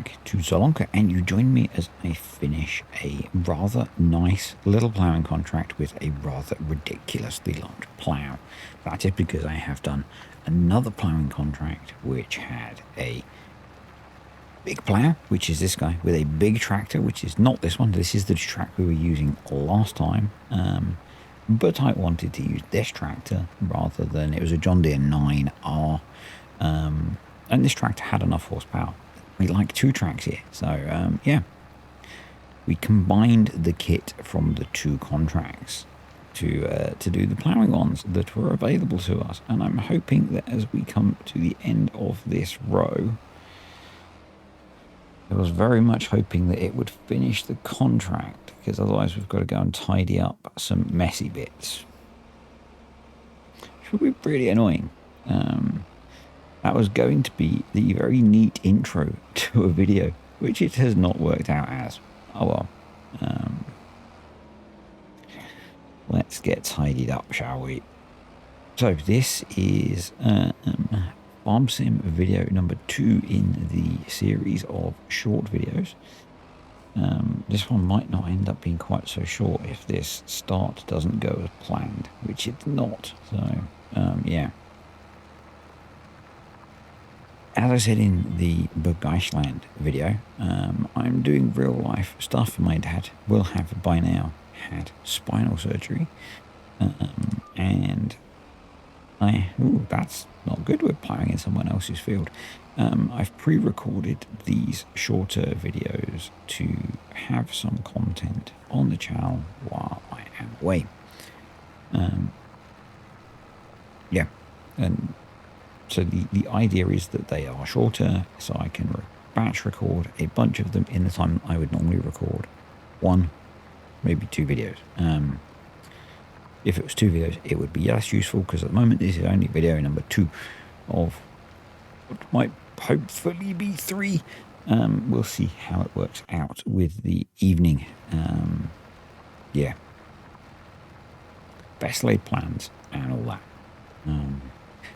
back to Zolonka, and you join me as I finish a rather nice little ploughing contract with a rather ridiculously large plough. That is because I have done another ploughing contract which had a big plough, which is this guy, with a big tractor, which is not this one. This is the tractor we were using last time, but I wanted to use this tractor rather than, it was a John Deere 9R, and this tractor had enough horsepower. We like two tracks here, so yeah, we combined the kit from the two contracts to do the ploughing ones that were available to us, and I'm hoping that as we come to the end of this row, I was very much hoping that it would finish the contract, because otherwise we've got to go and tidy up some messy bits, which would be pretty annoying. That was going to be the very neat intro to a video, which it has not worked out as. Oh well. Let's get tidied up, shall we? So this is Farm Sim video number 2 in the series of short videos. This one might not end up being quite so short if this start doesn't go as planned, which it's not. So yeah. As I said in the Bergeischland video, I'm doing real life stuff. My dad will have by now had spinal surgery, and that's not good. We're ploughing in someone else's field. I've pre-recorded these shorter videos to have some content on the channel while I am away. Yeah, and so the idea is that they are shorter, so I can batch record a bunch of them in the time I would normally record 1, maybe 2 videos. If it was 2 videos, it would be less useful, because at the moment this is only video number 2 of what might hopefully be 3. We'll see how it works out with the evening. Yeah, best laid plans and all that.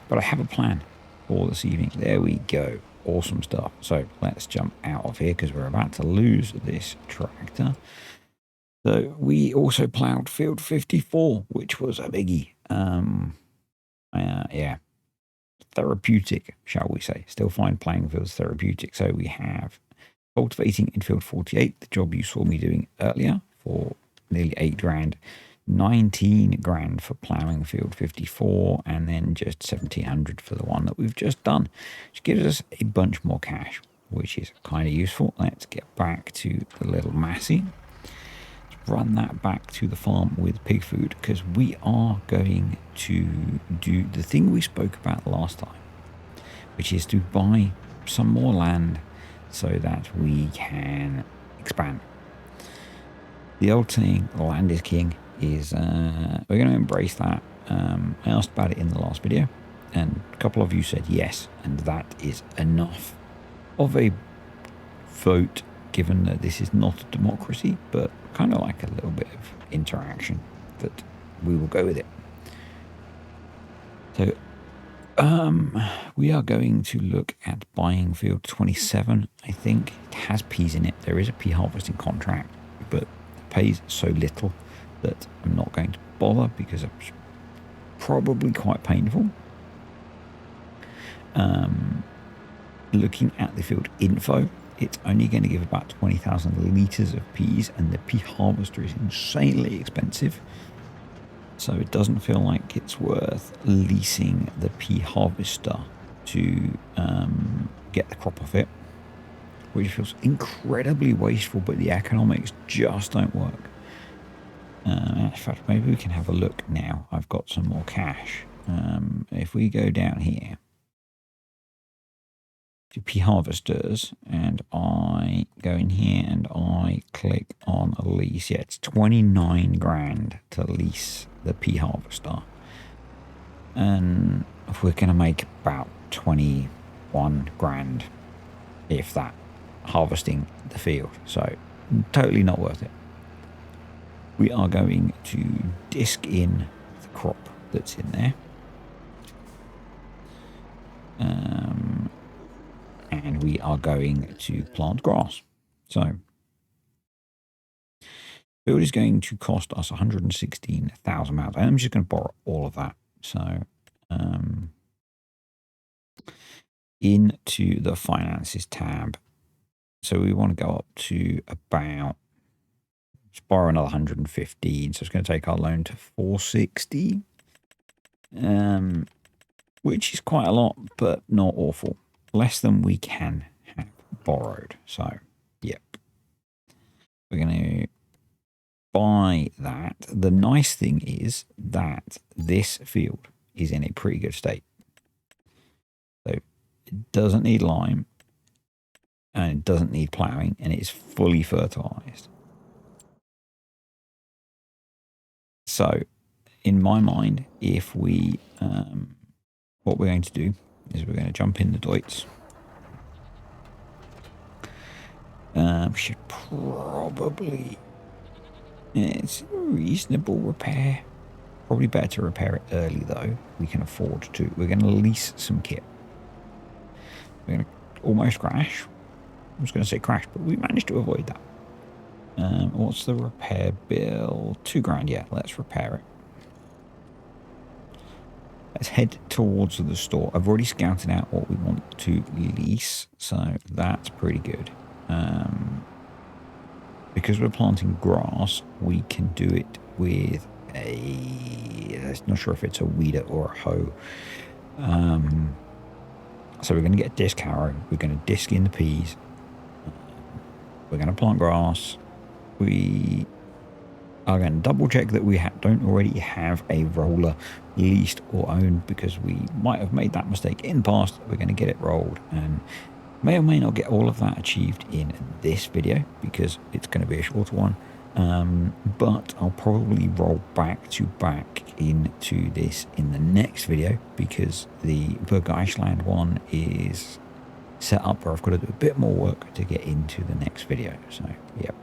But I have a plan for this evening. There we go. Awesome stuff. So let's jump out of here, because we're about to lose this tractor. So we also ploughed field 54, which was a biggie. Yeah, therapeutic, shall we say. Still find ploughing fields therapeutic. So we have cultivating in field 48, the job you saw me doing earlier, for nearly 8 grand. 19 grand for ploughing field 54, and then just 1,700 for the one that we've just done, which gives us a bunch more cash, which is kind of useful. Let's get back to the little Massey. Let's run that back to the farm with pig food, because we are going to do the thing we spoke about last time, which is to buy some more land so that we can expand. The old saying, land is king, is we're going to embrace that. I asked about it in the last video, and a couple of you said yes, and that is enough of a vote, given that this is not a democracy, but kind of like a little bit of interaction, that we will go with it. So we are going to look at buying field 27. I think it has peas in it. There is a pea harvesting contract, but it pays so little that I'm not going to bother, because it's probably quite painful. Looking at the field info, it's only going to give about 20,000 litres of peas, and the pea harvester is insanely expensive. So it doesn't feel like it's worth leasing the pea harvester to get the crop off it, which feels incredibly wasteful, but the economics just don't work. In fact, maybe we can have a look now. I've got some more cash. If we go down here to pea harvesters, and I go in here and I click on a lease, yeah, it's 29 grand to lease the pea harvester. And if we're going to make about 21 grand, if that, harvesting the field. So totally not worth it. We are going to disc in the crop that's in there. and we are going to plant grass. So build is going to cost us 116,000 pounds. I'm just going to borrow all of that. So into the finances tab. So we want to go up to about, let's borrow another 115. So it's going to take our loan to 460, which is quite a lot, but not awful. Less than we can have borrowed. So, yep. We're going to buy that. The nice thing is that this field is in a pretty good state. So it doesn't need lime and it doesn't need ploughing, and it's fully fertilized. So in my mind, if we, what we're going to do is we're going to jump in the Deutz. Should probably, it's a reasonable repair. Probably better to repair it early though. We can afford to. We're going to lease some kit. We're going to almost crash. I was going to say crash, but we managed to avoid that. What's the repair bill? £2,000. Yeah, let's repair it. Let's head towards the store. I've already scouted out what we want to lease, so that's pretty good. Because we're planting grass, we can do it with I'm not sure if it's a weeder or a hoe. So we're going to get a disc harrow. We're going to disc in the peas. We're going to plant grass. We are going to double check that we don't already have a roller leased or owned, because we might have made that mistake in the past. We're going to get it rolled, and may or may not get all of that achieved in this video because it's going to be a shorter one. But I'll probably roll back into this in the next video, because the Bergeischland one is set up where I've got to do a bit more work to get into the next video. So, yep.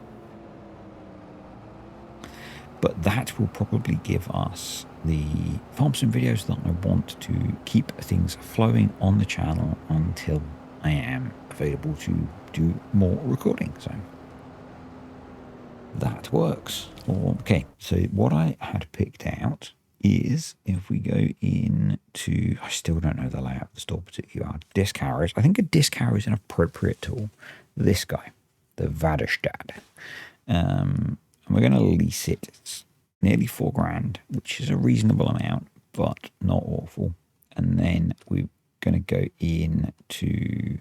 But that will probably give us the farm sim videos that I want to keep things flowing on the channel until I am available to do more recording. So that works. Okay, so what I had picked out is, if we go into, I still don't know the layout of the store particularly, disc harrows. I think a disc harrow is an appropriate tool. This guy, the Väderstad. And we're going to lease it. It's nearly £4,000, which is a reasonable amount, but not awful. And then we're going to go into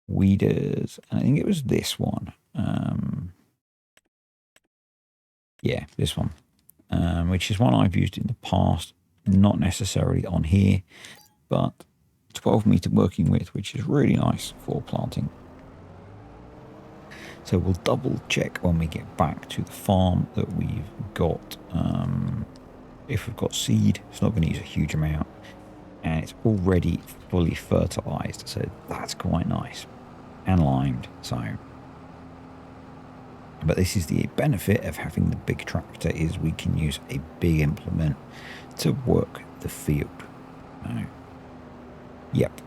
weeders. And I think it was this one. Yeah, this one, which is one I've used in the past, not necessarily on here, but 12 meter working width, which is really nice for planting. So we'll double check when we get back to the farm that we've got. If we've got seed, it's not going to use a huge amount, and it's already fully fertilized, so that's quite nice, and limed. So, but this is the benefit of having the big tractor, is we can use a big implement to work the field. Yep.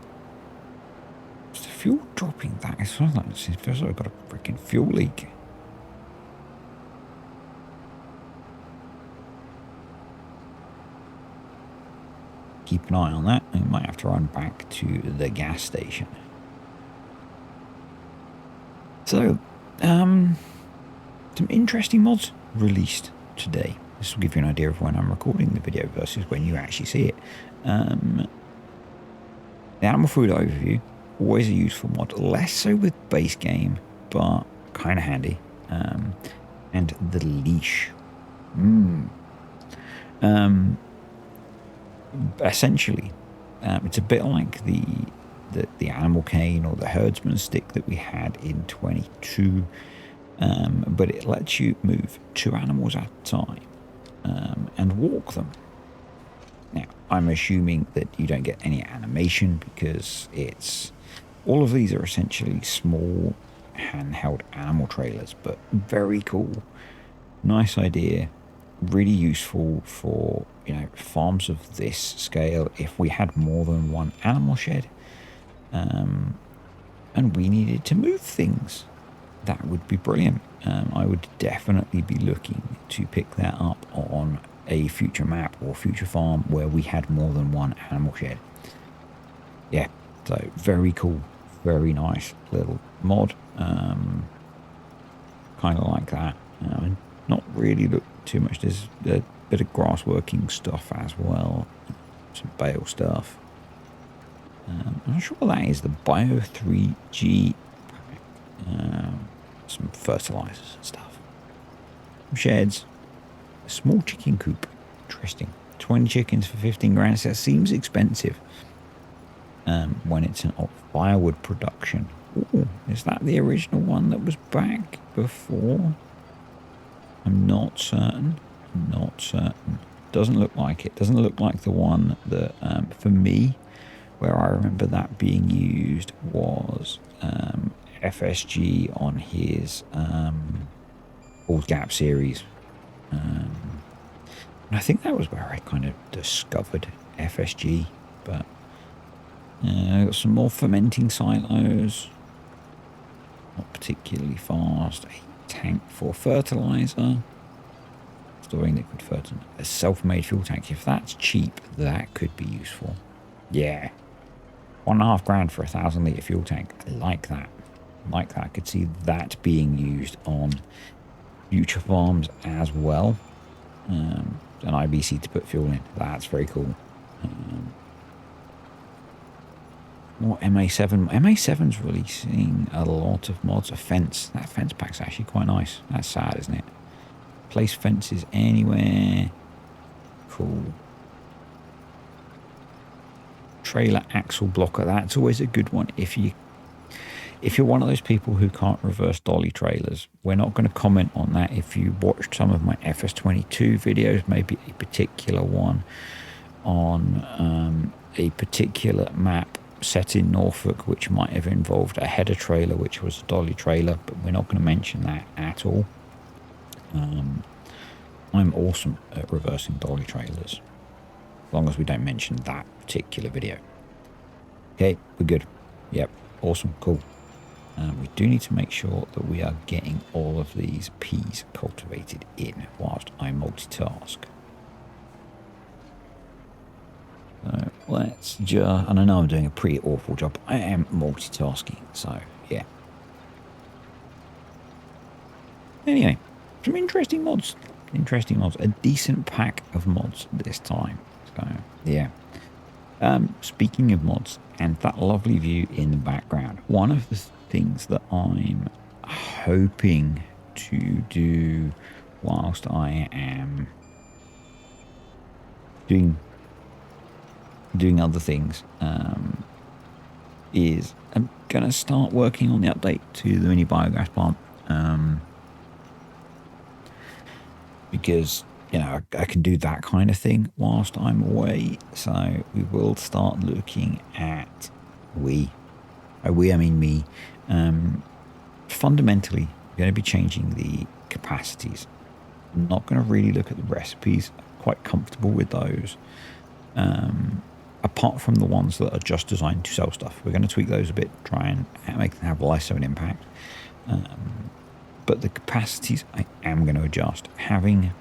Is the fuel dropping that? It feels like I've got a freaking fuel leak. Keep an eye on that. We might have to run back to the gas station. So, some interesting mods released today. This will give you an idea of when I'm recording the video versus when you actually see it. The animal food overview, always a useful mod. Less so with base game, but kind of handy. And the leash. Essentially, it's a bit like the animal cane or the herdsman stick that we had in 22. But it lets you move 2 animals at a time and walk them. Now, I'm assuming that you don't get any animation, because all of these are essentially small handheld animal trailers, but very cool. Nice idea, really useful for, farms of this scale. If we had more than one animal shed, and we needed to move things, that would be brilliant. I would definitely be looking to pick that up on a future map or future farm where we had more than one animal shed. Yeah, so very cool, very nice little mod. Kind of like that. Not really look too much. There's a bit of grass working stuff as well, some bale stuff. I'm not sure what that is. The Bio 3G pack. Some fertilizers and stuff. Some sheds. A small chicken coop. Interesting. 20 chickens for 15 grand. So that seems expensive when it's an firewood production. Ooh, is that the original one that was back before? I'm not certain. Not certain. Doesn't look like it. Doesn't look like the one that, for me, where I remember that being used was FSG on his Old Gap series. And I think that was where I kind of discovered FSG. But got some more fermenting silos. Not particularly fast. A tank for fertilizer. Storing liquid fertilizer. A self-made fuel tank. If that's cheap, that could be useful. Yeah. 1.5 grand for a 1,000 litre fuel tank. I like that. Like that. I could see that being used on future farms as well. An IBC to put fuel in. That's very cool. More MA7. MA7's releasing a lot of mods. A fence. That fence pack's actually quite nice. That's sad, isn't it? Place fences anywhere. Cool. Trailer axle blocker. That's always a good one. If you're one of those people who can't reverse dolly trailers, we're not going to comment on that. If you watched some of my FS22 videos, maybe a particular one on a particular map set in Norfolk, which might have involved a header trailer, which was a dolly trailer, but we're not going to mention that at all. I'm awesome at reversing dolly trailers, as long as we don't mention that particular video. Okay, we're good. Yep, awesome, cool. We do need to make sure that we are getting all of these peas cultivated in whilst I multitask. So let's just, and I know I'm doing a pretty awful job. I am multitasking, so yeah. Anyway, some interesting mods. Interesting mods. A decent pack of mods this time. So yeah. Speaking of mods and that lovely view in the background, one of the things that I'm hoping to do whilst I am doing other things is I'm gonna start working on the update to the mini biogas plant, because you know I can do that kind of thing whilst I'm away. So we will start looking at I mean me. Fundamentally, we're going to be changing the capacities. I'm not going to really look at the recipes. I'm quite comfortable with those. Apart from the ones that are just designed to sell stuff. We're going to tweak those a bit, try and make them have less of an impact. But the capacities I am going to adjust. Having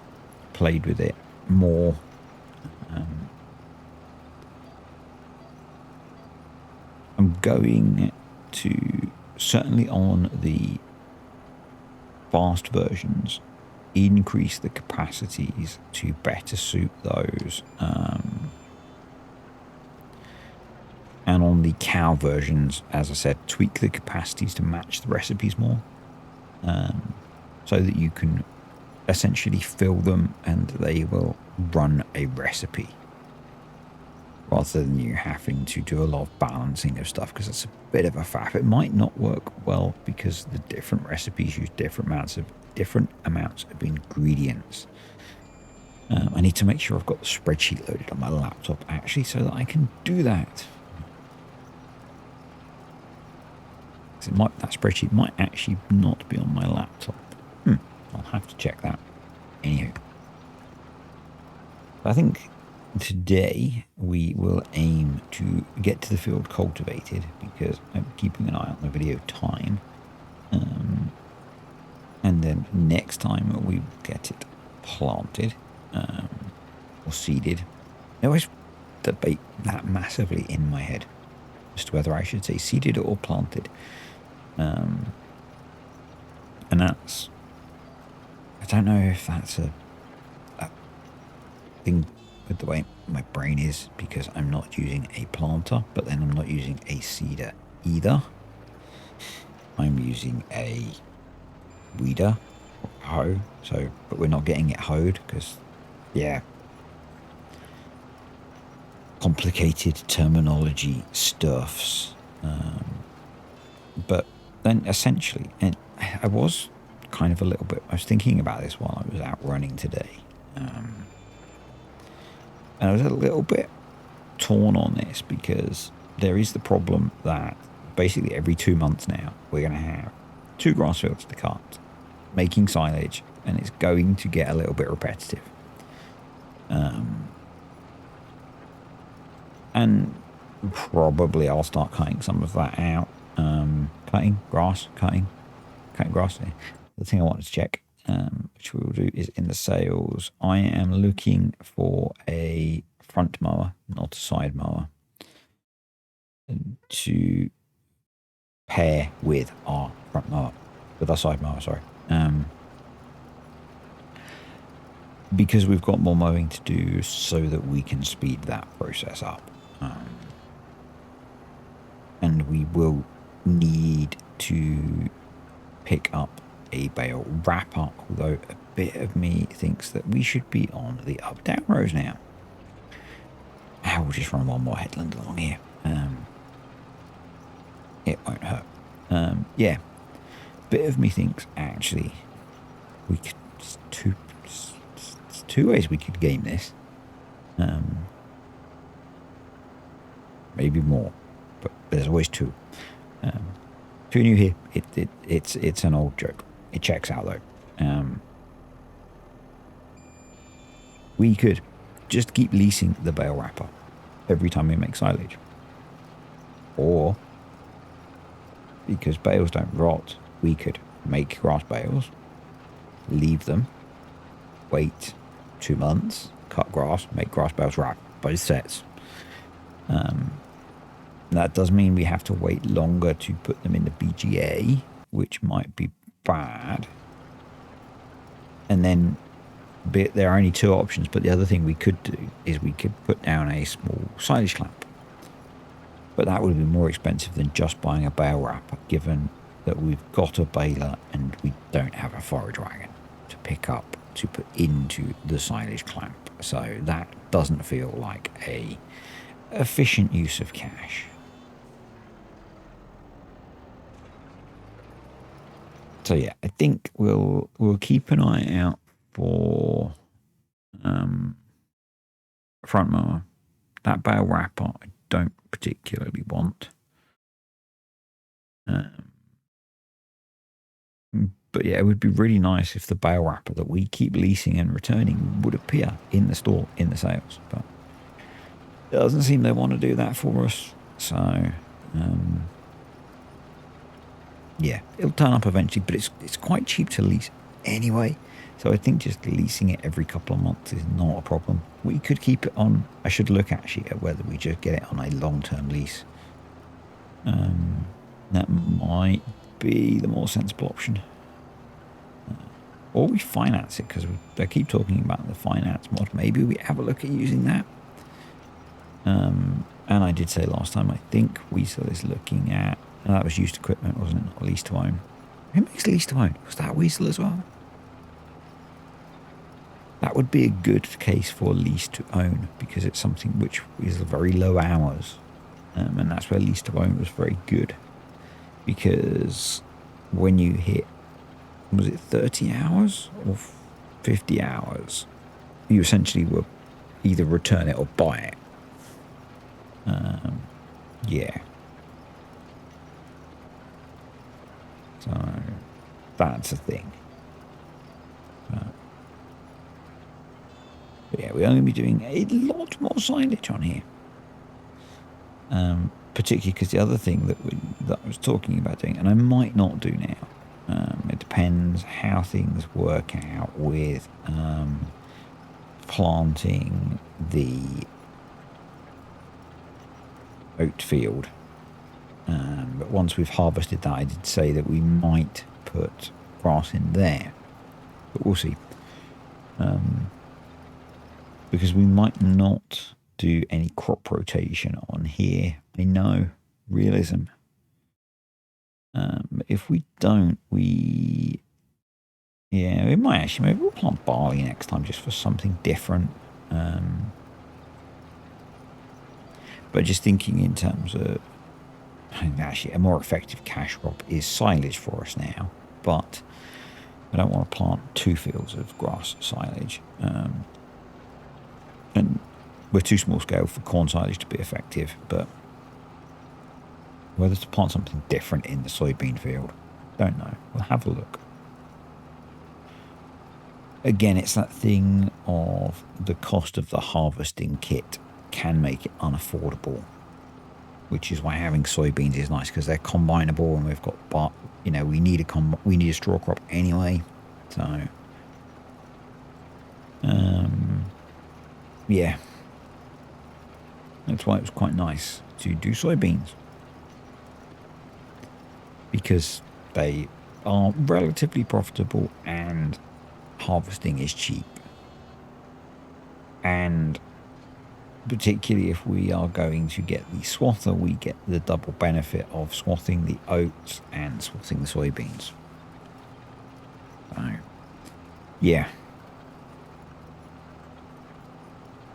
played with it more, I'm going to, certainly on the fast versions, increase the capacities to better suit those. And on the cow versions, as I said, tweak the capacities to match the recipes more, so that you can essentially fill them and they will run a recipe, rather than you having to do a lot of balancing of stuff, because it's a bit of a faff. It might not work well because the different recipes use different amounts of ingredients. I need to make sure I've got the spreadsheet loaded on my laptop actually, so that I can do that. That spreadsheet might actually not be on my laptop. I'll have to check that. Anywho, I think today we will aim to get to the field cultivated, because I'm keeping an eye on the video time. And then next time we get it planted or seeded. I always debate that massively in my head as to whether I should say seeded or planted. And that's, I don't know if that's a thing with the way my brain is, because I'm not using a planter, but then I'm not using a seeder either. I'm using a weeder or hoe, so, but we're not getting it hoed because, yeah, complicated terminology stuffs. But then essentially, and I was kind of a little bit, I was thinking about this while I was out running today. And I was a little bit torn on this, because there is the problem that basically every 2 months now we're going to have 2 grass fields to cut, making silage, and it's going to get a little bit repetitive. And probably I'll start cutting some of that out. Cutting grass. The thing I wanted to check, which we will do, is in the sales. I am looking for a front mower, not a side mower, to pair with our front mower, with our side mower, sorry. Because we've got more mowing to do, so that we can speed that process up. And we will need to pick up a bale wrapper, although a bit of me thinks that we should be on the up-down rows now. We'll just run one more headland along here. It won't hurt. Yeah, bit of me thinks actually we could, two ways we could game this. Maybe more, but there's always two. If you're new here, it's an old joke. It checks out though. We could just keep leasing the bale wrapper every time we make silage, or, because bales don't rot, we could make grass bales, leave them, wait 2 months, cut grass, make grass bales, wrap both sets. That does mean we have to wait longer to put them in the BGA, which might be bad. And then there are only 2 options, but the other thing we could do is we could put down a small silage clamp. But that would be more expensive than just buying a bale wrapper, given that we've got a baler and we don't have a forage wagon to pick up to put into the silage clamp. So that doesn't feel like a efficient use of cash. So yeah, I think we'll keep an eye out for front mower. That bale wrapper I don't particularly want. But yeah, it would be really nice if the bale wrapper that we keep leasing and returning would appear in the store, in the sales. But it doesn't seem they want to do that for us. So yeah, it'll turn up eventually, but it's quite cheap to lease anyway. So I think just leasing it every couple of months is not a problem. We could keep it on. I should look actually at whether we just get it on a long-term lease. That might be the more sensible option. Or we finance it, because they keep talking about the finance mod. Maybe we have a look at using that. And I did say last time, I think Weasel is looking at, that was used equipment, wasn't it? Not lease to own. Who makes lease to own? Was that Weasel as well? That would be a good case for lease to own, because it's something which is very low hours. And that's where lease to own was very good. Because when you hit, was it 30 hours or 50 hours? You essentially were either return it or buy it. Yeah. So that's a thing. But yeah, we're going to be doing a lot more silage on here. Particularly because the other thing that I was talking about doing, and I might not do now, it depends how things work out with planting the oat field. But once we've harvested that, I did say that we might put grass in there, but we'll see. Because we might not do any crop rotation on here. I know, realism. If we don't, we might actually, maybe we'll plant barley next time just for something different. But just thinking in terms of, actually, a more effective cash crop is silage for us now. But I don't want to plant 2 fields of grass silage. And we're too small scale for corn silage to be effective. But whether to plant something different in the soybean field, don't know. We'll have a look. Again, it's that thing of the cost of the harvesting kit can make it unaffordable, which is why having soybeans is nice because they're combinable, and we've got, we need a straw crop anyway. So, yeah, that's why it was quite nice to do soybeans, because they are relatively profitable and harvesting is cheap. And particularly if we are going to get the swather, we get the double benefit of swathing the oats and swathing the soybeans. So, yeah.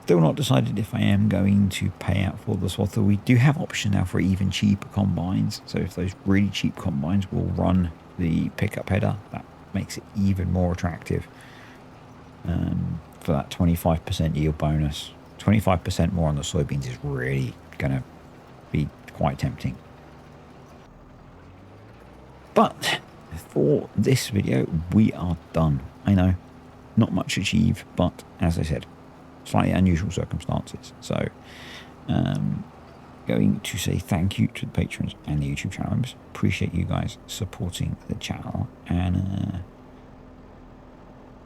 Still not decided if I am going to pay out for the swather. We do have option now for even cheaper combines. So if those really cheap combines will run the pickup header, that makes it even more attractive. For that 25% yield bonus. 25% more on the soybeans is really going to be quite tempting. But for this video, we are done. I know, not much achieved, but as I said, slightly unusual circumstances. So, going to say thank you to the patrons and the YouTube channel members. Appreciate you guys supporting the channel. And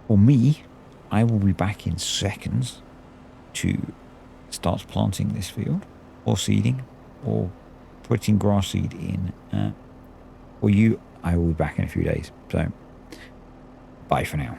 for me, I will be back in seconds to start planting this field, or seeding, or putting grass seed in. For you, I will be back in a few days. So, bye for now.